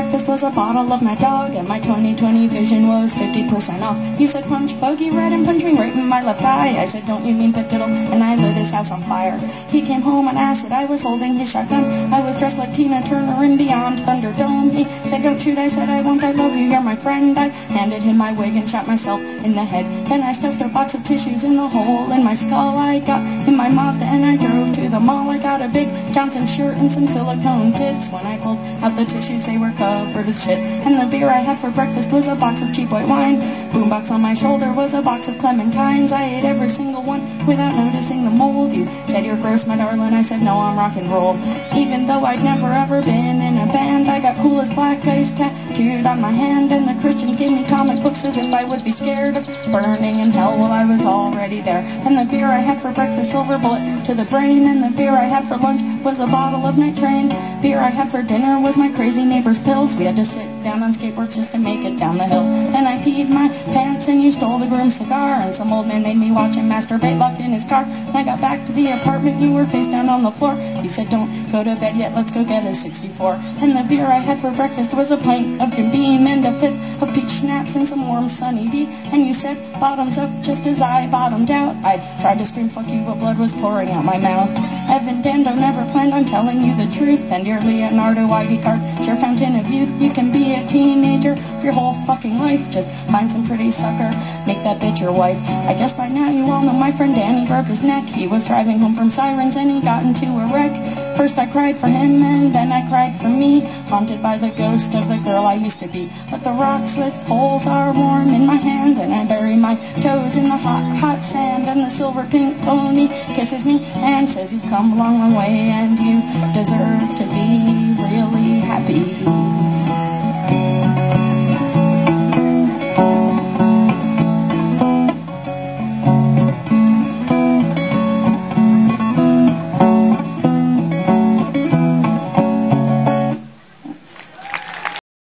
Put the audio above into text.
breakfast was a bottle of Mad Dog, and my 20/20 vision was 50% off. You said punch Bogey red and punch me right in my left eye. I said, don't you mean padiddle? And I lit his house on fire. He came home on acid, I was holding his shotgun. I was dressed like Tina Turner in Beyond Thunderdome. He said, don't shoot, I said, I won't, I love you, you're my friend. I handed him my wig and shot myself in the head. Then I stuffed a box of tissues in the hole in my skull. I got in my Mazda and I drove to the mall. I got a big Johnson shirt and some silicone tits. When I pulled out the tissues, they were covered with shit. And the beer I had for breakfast was a box of cheap white wine. Boombox on my shoulder was a box of clementines. I ate every single one without noticing the mold. You said you're gross, my darling. I said, no, I'm rock and roll. Even though I'd never ever been in a band, I got Cool as Black Ice tattooed on my hand. And the Christians gave me comic books as if I would be scared of burning in hell. Well, I was already there. And the beer I had for breakfast, silver bullet to the brain. And the beer I had for lunch was a bottle of Night Train. Beer I had for dinner was my crazy neighbor's pills. We had to sit down on skateboards just to make it down the hill. Then I peed my pants and you stole the groom's cigar. And some old man made me watch him masturbate locked in his car. When I got back to the apartment, you were face down on the floor. You said, don't go to bed yet, let's go get a 64. And the beer I had for breakfast was a pint of Jim Beam and a fifth of peach schnapps and some warm Sunny D. And you said, bottoms up, just as I bottomed out. I tried to scream fuck you, but blood was pouring out my mouth. Evan Dando never planned on telling you the truth. And your Leonardo ID card, your fountain of youth. You can be a teenager for your whole fucking life. Just find some pretty sucker, make that bitch your wife. I guess by now you all know my friend Danny broke his neck. He was driving home from Sirens and he got into a wreck. First I cried for him and then I cried for me, haunted by the ghost of the girl I used to be. But the rocks with holes are warm in my hands, and I bury my toes in the hot, hot sand. And the silver pink pony kisses me and says, you've come a long, long way, and you